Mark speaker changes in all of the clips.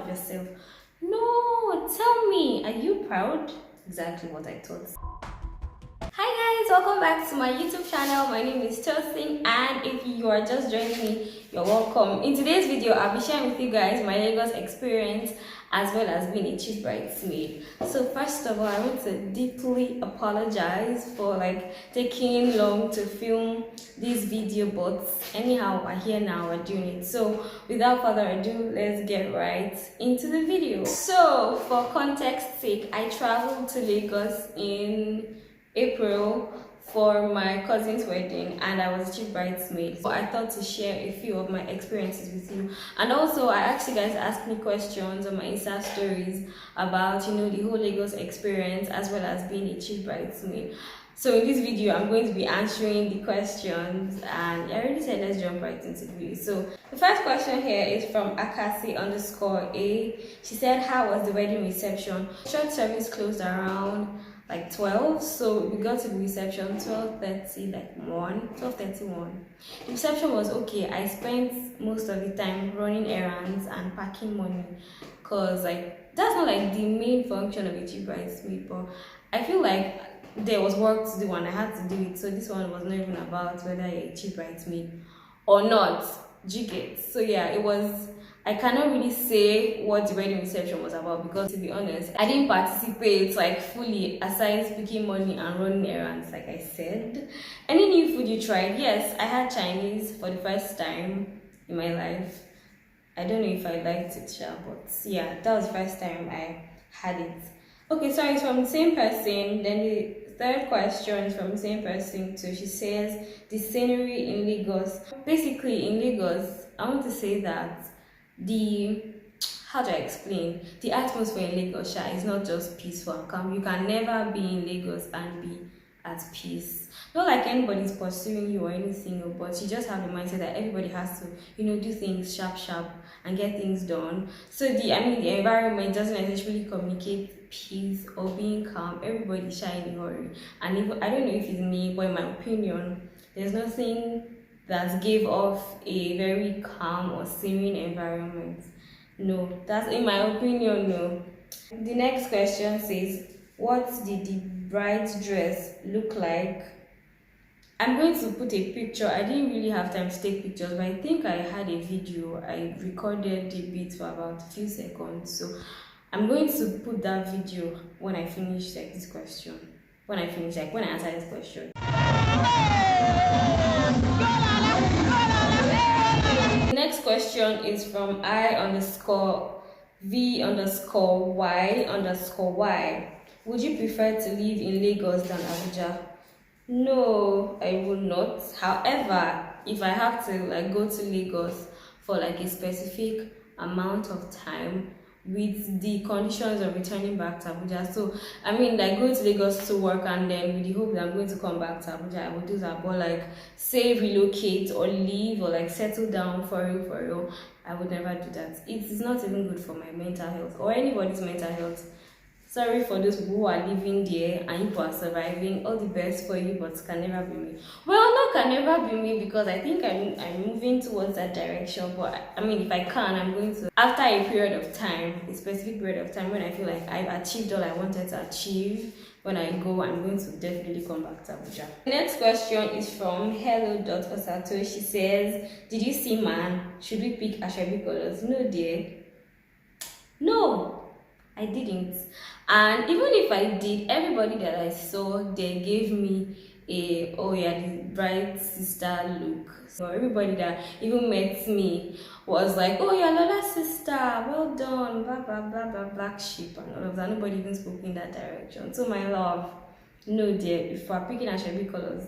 Speaker 1: of yourself. No, tell me, are you proud? Exactly what I thought. Hi guys, welcome back to my YouTube channel. My name is Tosin, and if you are just joining me, you're welcome. In today's video, I'll be sharing with you guys my Lagos experience as well as being a chief bridesmaid. So first of all, I want to deeply apologize for taking long to film this video, but anyhow, we're here now, we're doing it. So without further ado, let's get right into the video. So for context sake, I traveled to Lagos in April for my cousin's wedding, and I was chief bridesmaid. So I thought to share a few of my experiences with you, and also I asked you guys to ask me questions on my Insta stories about the whole Lagos experience as well as being a chief bridesmaid. So in this video, I'm going to be answering the questions, and I already said let's jump right into the video. So the first question here is from Akasi_A. She said, how was the wedding reception? Church service closed around 12, so we got to the reception 12:31. The reception was okay. I spent most of the time running errands and packing money, because that's not the main function of a chief bridesmaid, but I feel like there was work to do and I had to do it. So this one was not even about whether you're a chief bridesmaid or not. Do you get? So yeah, it was. I cannot really say what the wedding reception was about, because to be honest, I didn't participate fully, aside picking money and running errands like I said. Any new food you tried? Yes, I had Chinese for the first time in my life. I don't know if I liked it, but yeah, that was the first time I had it. Okay, sorry, it's from the same person. Then the third question is from the same person too. She says, the scenery in Lagos. Basically in Lagos, I want to say that how do I explain? The atmosphere in Lagos is not just peaceful and calm. You can never be in Lagos and be at peace. Not like anybody's pursuing you or anything, but you just have the mindset that everybody has to, do things sharp and get things done. So the environment doesn't necessarily communicate peace or being calm. Everybody's shy in a hurry. And even, I don't know if it's me, but in my opinion, there's nothing that gave off a very calm or serene environment. No, that's in my opinion, no. The next question says, what did the bride's dress look like? I'm going to put a picture. I didn't really have time to take pictures, but I think I had a video. I recorded a bit for about a few seconds. So I'm going to put that video when I finish this question. When I answer this question. The next question is from I_V_Y_Y. Would you prefer to live in Lagos than Abuja? No, I would not. However, if I have to go to Lagos for a specific amount of time, with the conditions of returning back to Abuja. So going to Lagos to work, and then with the hope that I'm going to come back to Abuja, I would do that. But say relocate or leave or settle down for real, I would never do that. It is not even good for my mental health or anybody's mental health. Sorry for those people who are living there and you are surviving. All the best for you, but can never be me. Well, no, can never be me, because I think I'm moving towards that direction. But if I can, I'm going to, after a period of time, a specific period of time, when I feel like I've achieved all I wanted to achieve, when I go, I'm going to definitely come back to Abuja. The next question is from hello.osato. She says, did you see man? Should we pick shabby colors? No, dear. No, I didn't. And even if I did, everybody that I saw, they gave me the bright sister look. So everybody that even met me was like, oh yeah, Lola's sister, well done, blah blah blah blah, black sheep and all of that. Nobody even spoke in that direction. So my love, no dear, if we're picking shabby colors,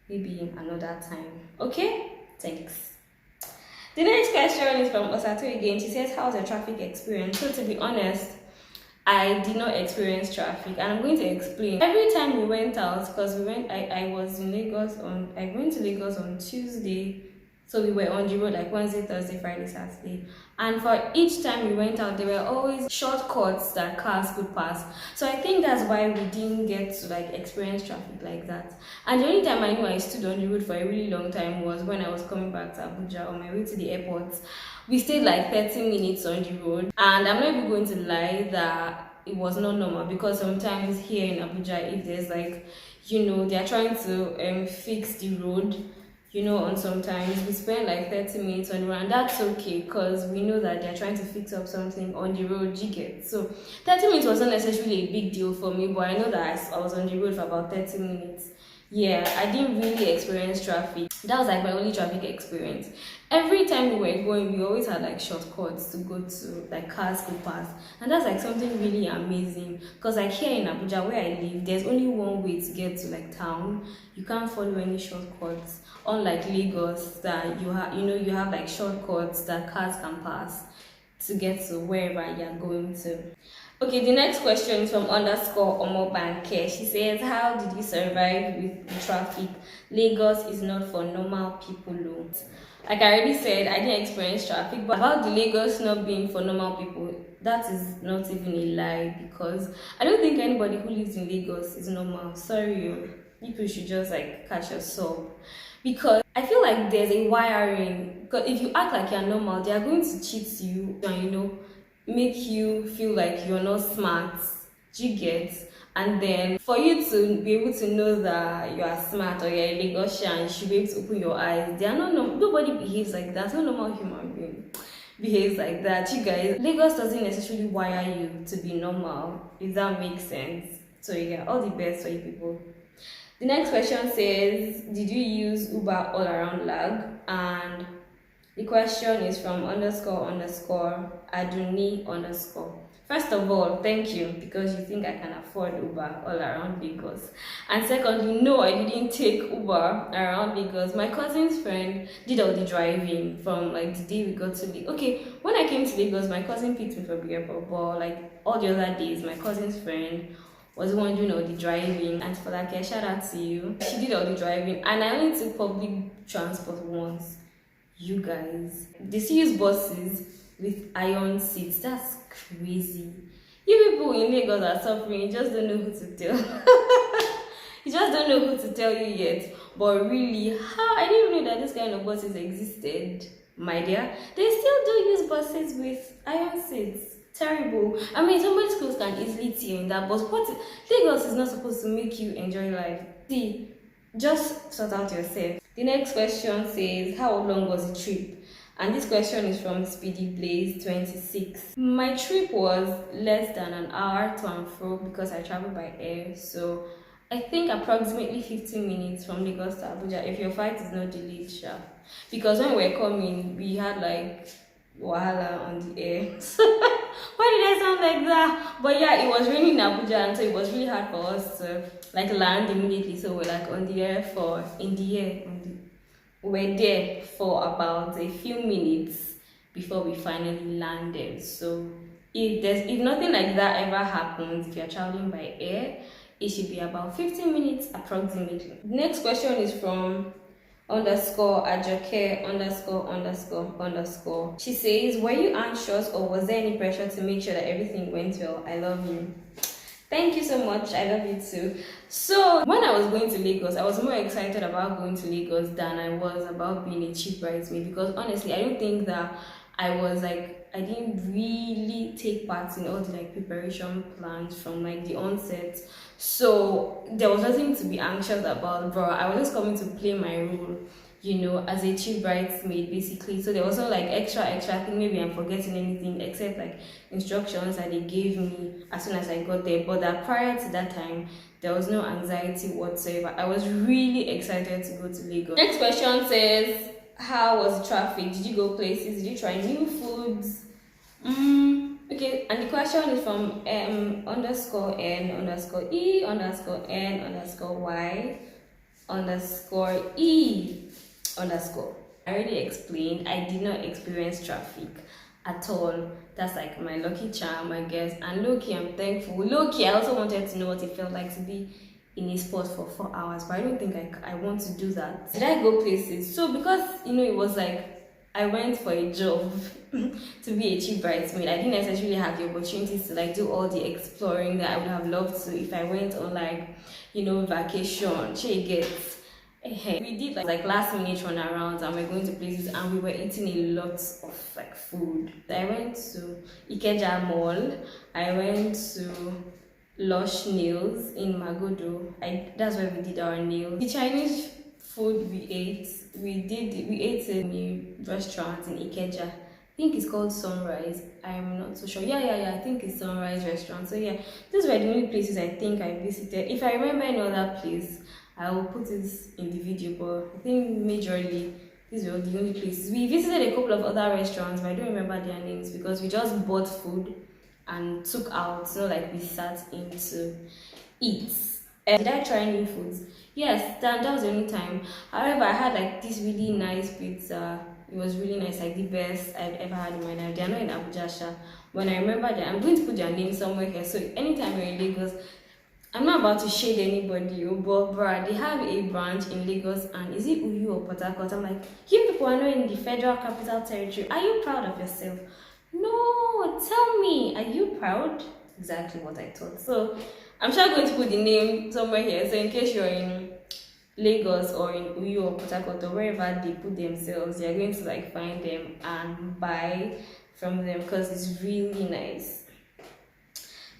Speaker 1: maybe another time. Okay, thanks. The next question is from Osato again. She says, how's your traffic experience? So to be honest, I did not experience traffic, and I'm going to explain. Every time we went out, because I went to Lagos on Tuesday So we were on the road like Wednesday, Thursday, Friday, Saturday. And for each time we went out, there were always shortcuts that cars could pass. So I think that's why we didn't get to like experience traffic like that. And the only time I knew I stood on the road for a really long time was when I was coming back to Abuja on my way to the airport. We stayed like 30 minutes on the road. And I'm not even going to lie that it was not normal, because sometimes here in Abuja, if there's like, they're trying to fix the road, on sometimes we spend like 30 minutes on the road, and that's okay because we know that they're trying to fix up something on the road, you get. So 30 minutes wasn't necessarily a big deal for me, but I know that I was on the road for about 30 minutes. Yeah, I didn't really experience traffic. That was like my only traffic experience. Every time we were going, we always had like shortcuts to go to, like cars could pass. And that's like something really amazing. Because like here in Abuja where I live, there's only one way to get to like town. You can't follow any shortcuts. Unlike Lagos, that you have like shortcuts that cars can pass to get to wherever you're going to. Okay, the next question is from _Omobanke. She says, how did you survive with the traffic? Lagos is not for normal people. Like I already said, I didn't experience traffic, but about the Lagos not being for normal people, that is not even a lie, because I don't think anybody who lives in Lagos is normal. Sorry, people should just like catch a sob. Because I feel like there's a wiring, because if you act like you're normal, they are going to cheat you and make you feel like you're not smart, you get. And then for you to be able to know that you are smart or you're a Lagosian, you should be able to open your eyes. They are not nobody behaves like that. No normal human being behaves like that, you guys. Lagos doesn't necessarily wire you to be normal, if that makes sense. So yeah, all the best for you people. The next question says, did you use Uber all around lag? And the question is from __Aduni_. First of all, thank you, because you think I can afford Uber all around Lagos. And secondly, no, I didn't take Uber around Lagos. My cousin's friend did all the driving from like the day we got to Lagos. Okay, when I came to Lagos, my cousin picked me from the airport, but like all the other days, my cousin's friend was the one doing all the driving. And for that, shout out to you. She did all the driving, and I only took public transport once. You guys, they still use buses with iron seats. That's crazy. You people in Lagos are suffering. You just don't know who to tell. You just don't know who to tell you yet. But really, how? I didn't even know that this kind of buses existed, my dear. They still do use buses with iron seats. Terrible. I mean, somebody's clothes can easily tear in that bus. What? Lagos is not supposed to make you enjoy life. See, just sort out yourself. The next question says, how long was the trip? And this question is from Speedy Blaze 26. My trip was less than an hour to and fro because I traveled by air. So I think approximately 15 minutes from Lagos to Abuja if your flight is not delayed, sure. Because when we were coming, we had like wahala on the air. Why did I sound like that? But yeah, it was raining in Abuja, and so it was really hard for us to like land immediately. So we're like on the air we were there for about a few minutes before we finally landed. So if nothing like that ever happens, if you're traveling by air, it should be about 15 minutes approximately. The next question is from _Ajoke ____. She says, were you anxious or was there any pressure to make sure that everything went well? I love you. Thank you so much. I love you too. So when I was going to Lagos, I was more excited about going to Lagos than I was about being a cheap bridesmaid, because honestly, I don't think that I didn't really take part in all the like preparation plans from like the onset. So there was nothing to be anxious about, bro. I was just coming to play my role, as a chief bridesmaid basically. So there was no like extra thing, maybe I'm forgetting anything, except like instructions that they gave me as soon as I got there. But that prior to that time, there was no anxiety whatsoever. I was really excited to go to Lagos. Next question says, how was the traffic? Did you go places? Did you try new foods? Okay, and the question is from _N_E_N_Y_E_. I already explained I did not experience traffic at all. That's like my lucky charm, I guess. And low-key, I'm thankful. Low-key, I also wanted to know what it felt like to be in a spot for 4 hours, but I don't think I want to do that. Did I go places? So because it was like I went for a job to be a chief bridesmaid, I didn't necessarily have the opportunities to like do all the exploring that I would have loved to if I went on like vacation. She gets. We did like last minute runarounds and we're going to places and we were eating a lot of like food. I went to Ikeja Mall. I went to Lush Nails in Magodo. That's where we did our nails. The Chinese food we ate in a restaurant in Ikeja. I think it's called Sunrise. I'm not so sure. Yeah. I think it's Sunrise Restaurant. So yeah, those were the only places I think I visited. If I remember any other place, I will put it in the video. But I think majorly these were the only places. We visited a couple of other restaurants, but I don't remember their names because we just bought food and took out. It's not like we sat in to eat. Did I try new foods? Yes, that was the only time. However, I had like this really nice pizza. It was really nice, like the best I've ever had in my life. They are not in Abuja, Sha. When I remember that, I'm going to put their name somewhere here. So anytime you're in Lagos, I'm not about to shade anybody, but bruh, they have a branch in Lagos, and is it Uyu or Port Harcourt? I'm like, you people are not in the Federal Capital Territory. Are you proud of yourself? No, tell me, are you proud? Exactly what I thought. So I'm sure I'm going to put the name somewhere here. So in case you're in Lagos or in Uyo or Port Harcourt or wherever they put themselves, you're going to like find them and buy from them because it's really nice.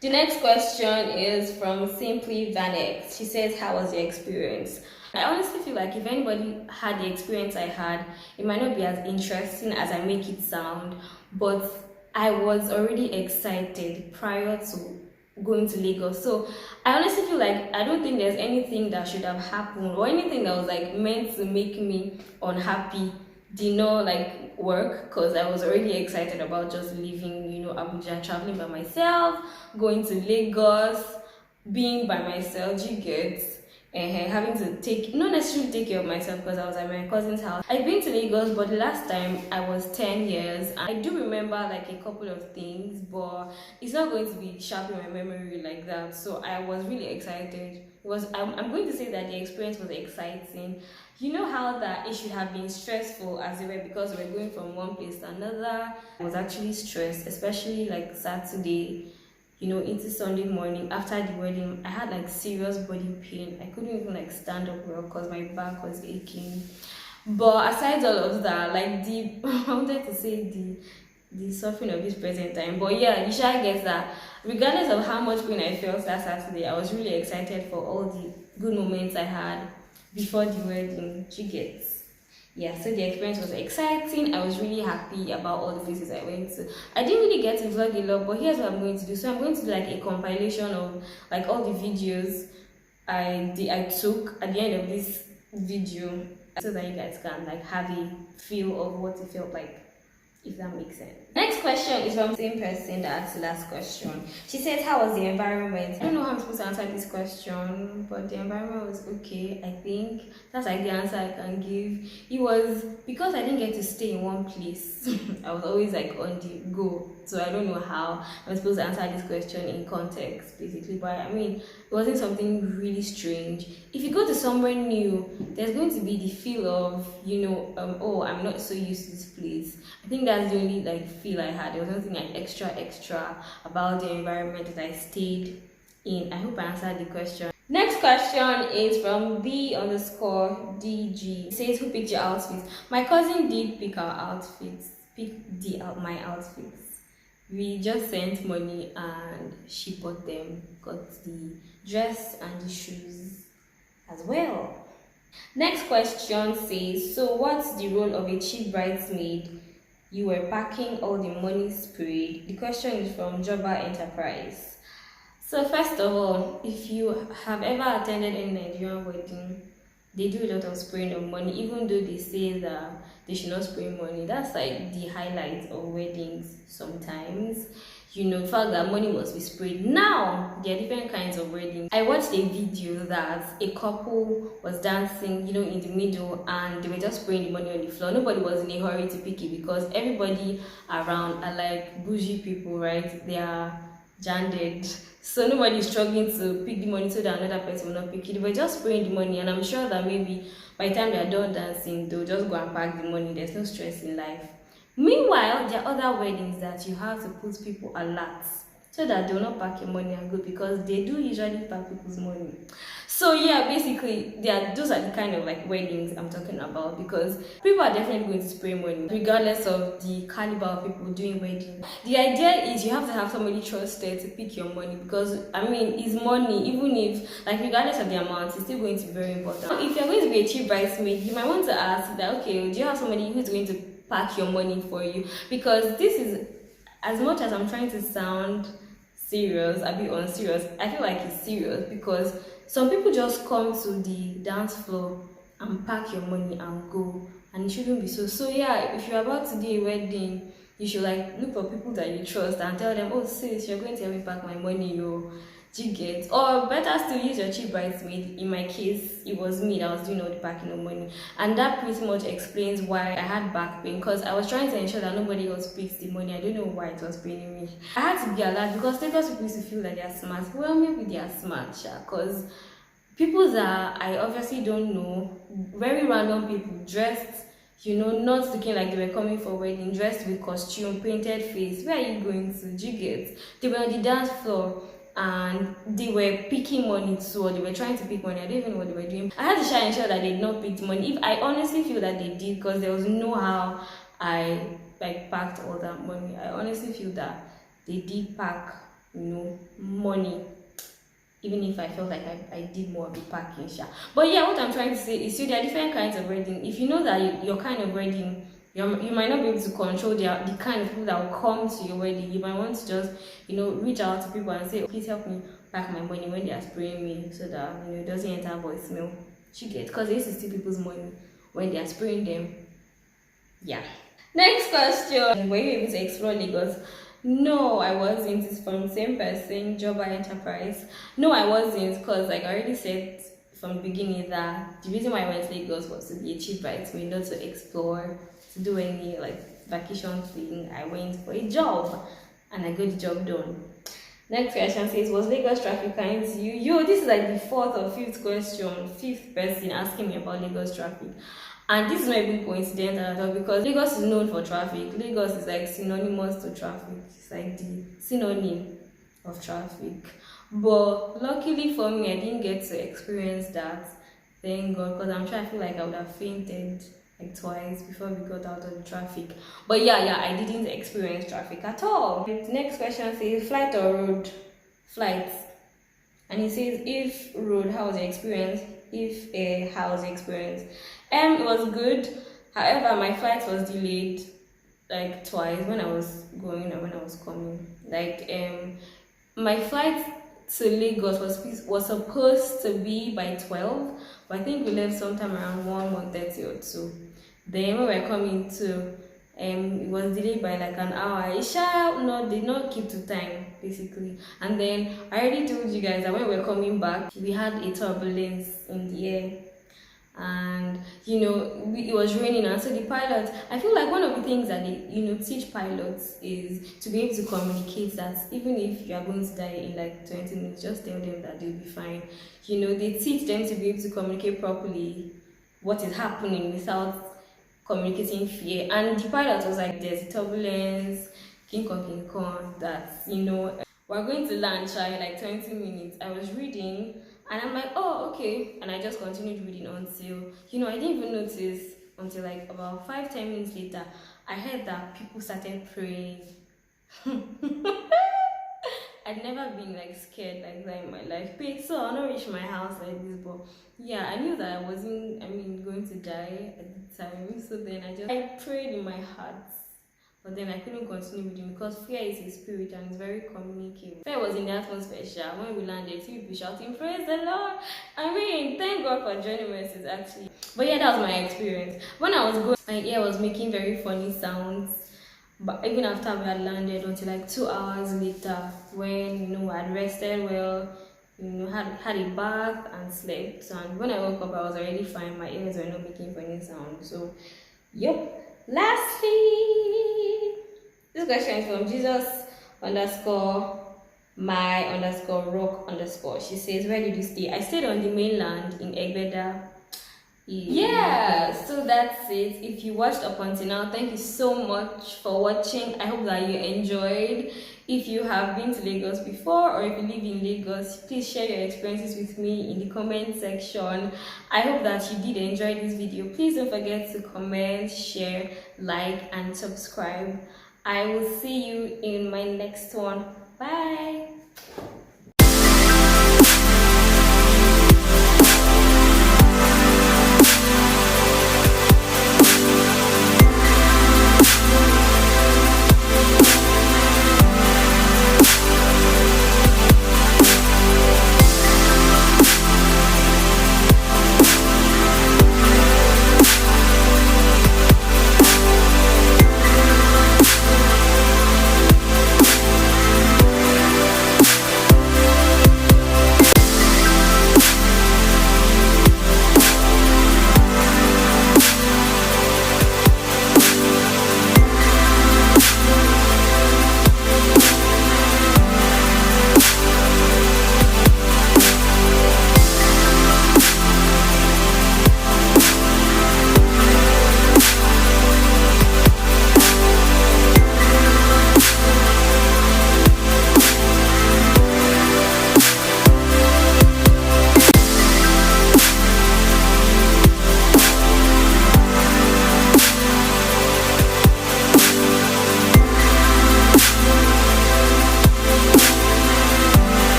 Speaker 1: The next question is from Simply Vanex. She says, how was your experience? I honestly feel like if anybody had the experience I had, it might not be as interesting as I make it sound, but I was already excited prior to going to Lagos. So I honestly feel like I don't think there's anything that should have happened or anything that was like meant to make me unhappy did not like work, because I was already excited about just leaving Abuja, traveling by myself, going to Lagos, being by myself, you get, and having to not necessarily take care of myself because I was at my cousin's house. I've been to Lagos, but the last time I was 10 years. I do remember like a couple of things, but it's not going to be sharp in my memory like that. So I was really excited. I'm going to say that the experience was exciting. You know how that it should have been stressful as it were because we were going from one place to another. I was actually stressed, especially like Saturday, into Sunday morning after the wedding. I had like serious body pain. I couldn't even like stand up well because my back was aching. But aside all of that, like I wanted to say the suffering of this present time. But yeah, you should get that. Regardless of how much pain I felt that Saturday, I was really excited for all the good moments I had before the wedding. She gets. Yeah, so the experience was exciting. I was really happy about all the places I went to. I didn't really get to vlog a lot, but here's what I'm going to do. So I'm going to do like a compilation of like all the videos I took at the end of this video, so that you guys can like have a feel of what it felt like, if that makes sense. Next question is from the same person that asked the last question. She said, how was the environment? I don't know how I'm supposed to answer this question, but the environment was okay. I think that's like the answer I can give. It was because I didn't get to stay in one place. I was always like on the go. So I don't know how I'm supposed to answer this question in context, basically. But I mean, it wasn't something really strange. If you go to somewhere new, there's going to be the feel of, oh, I'm not so used to this place. I think that's the only like feel I had. There was nothing like extra about the environment that I stayed in. I hope I answered the question. Next question is from B_DG. It says, who picked your outfits? My cousin did pick our outfits. My outfits. We just sent money and she bought them. Got the dress and the shoes as well. Next question says, so what's the role of a chief bridesmaid? You were packing all the money sprayed. The question is from Joba Enterprise. So first of all, if you have ever attended any Nigerian wedding, they do a lot of spraying of money, even though they say that they should not spray money. That's like the highlight of weddings sometimes. The fact that money must be sprayed. Now, there are different kinds of weddings. I watched a video that a couple was dancing, in the middle, and they were just spraying the money on the floor. Nobody was in a hurry to pick it because everybody around are like bougie people, right? They are janded. So nobody's struggling to pick the money so that another person will not pick it. They were just spraying the money, and I'm sure that maybe by the time they are done dancing, they'll just go and pack the money. There's no stress in life. Meanwhile, there are other weddings that you have to put people alert so that they will not pack your money and go, because they do usually pack people's money. So yeah, basically, those are the kind of like weddings I'm talking about, because people are definitely going to spray money regardless of the caliber of people doing wedding. The idea is you have to have somebody trusted to pick your money, because I mean it's money. Even if like regardless of the amount, it's still going to be very important. If you're going to be a cheap bridesmaid, you might want to ask that, okay, do you have somebody who's going to pack your money for you? Because this is, as much as I'm trying to sound serious, a bit unserious, I feel like it's serious, because some people just come to the dance floor and pack your money and go, and it shouldn't be so. So yeah, if you're about to do a wedding, you should like look for people that you trust and tell them, oh sis, you're going to help me pack my money, yo. Do you get? Or better still, use your cheap bridesmaid. In my case, it was me that was doing all the packing of money, and that pretty much explains why I had back pain, because I was trying to ensure that nobody else picks the money. I don't know why it was paining me. I had to be alert, because Lagos people used to feel that they are smart. Well, maybe they are smart, because people that I obviously don't know, very random people dressed, not looking like they were coming for a wedding, dressed with costume, painted face. Where are you going to? Do you get? They were on the dance floor and they were picking money too, or they were trying to pick money. I don't even know what they were doing. I had to try and ensure that they did not pick the money. If I honestly feel that they did, because there was no how I like packed all that money. I honestly feel that they did pack, money, even if I felt like I did more of the packing. But yeah, what I'm trying to say is, there are different kinds of wedding. If you know that your kind of wedding, you might not be able to control the kind of people that will come to your wedding. You might want to just, reach out to people and say, oh, please help me pack my money when they are spraying me, so that, it doesn't enter voicemail. You get? Because they used to steal people's money when they are spraying them. Yeah. Next question. Were you able to explore Lagos? No, I wasn't. It's from the same person, Job by Enterprise. No, I wasn't, because like I already said from the beginning that the reason why I went to Lagos was to be a cheap bridesmaid, not to explore, to do any like vacation thing. I went for a job and I got the job done. Next question says, was Lagos traffic kind to you? Yo, this is like the fourth or fifth question, fifth person asking me about Lagos traffic. And this is not even coincidental at all, because Lagos is known for traffic. Lagos is like synonymous to traffic. It's like the synonym of traffic. But luckily for me, I didn't get to experience that. Thank God, because I'm sure I feel like I would have fainted like twice before we got out of the traffic. But yeah, I didn't experience traffic at all. The next question says, flight or road? Flight. And it says, if road, how was the experience? If air, how was the experience? It was good. However, my flight was delayed like twice, when I was going and when I was coming. Like my flight to Lagos was supposed to be by 12, but I think we left sometime around 1:30 or 2. Then when we were coming to, it was delayed by like an hour. It did not keep to time, basically. And then I already told you guys that when we were coming back, we had a turbulence in the air, and it was raining. And so the pilot, I feel like one of the things that they teach pilots is to be able to communicate, that even if you are going to die in like 20 minutes, just tell them that they'll be fine. They teach them to be able to communicate properly what is happening without communicating fear. And the pilot was like, there's turbulence, King Kong, that we're going to land in like 20 minutes. I was reading and I'm like, oh, okay. And I just continued reading until, I didn't even notice until like about 5-10 minutes later, I heard that people started praying. I'd never been like scared like that in my life. So I'll not reach my house like this, but yeah, I knew that I wasn't, going to die at the time. So then I prayed in my heart. But then I couldn't continue reading, because fear is a spirit and it's very communicative. Fear was in the atmosphere. When we landed, people shouting, praise the Lord. Thank God for joining us actually. But yeah, that was my experience. When I was going, my ear was making very funny sounds. But even after we had landed, until like 2 hours later, when I'd rested well, had a bath and slept. And when I woke up, I was already fine. My ears were not making funny sounds. So, yep. Lastly, this question is from Jesus _ my underscore rock underscore. She says, where did you stay? I stayed on the mainland in Egbeda. Yeah, so that's it. If you watched up until now, thank you so much for watching. I hope that you enjoyed. If you have been to Lagos before, or if you live in Lagos, please share your experiences with me in the comment section. I hope that you did enjoy this video. Please don't forget to comment, share, like, and subscribe. I will see you in my next one. Bye.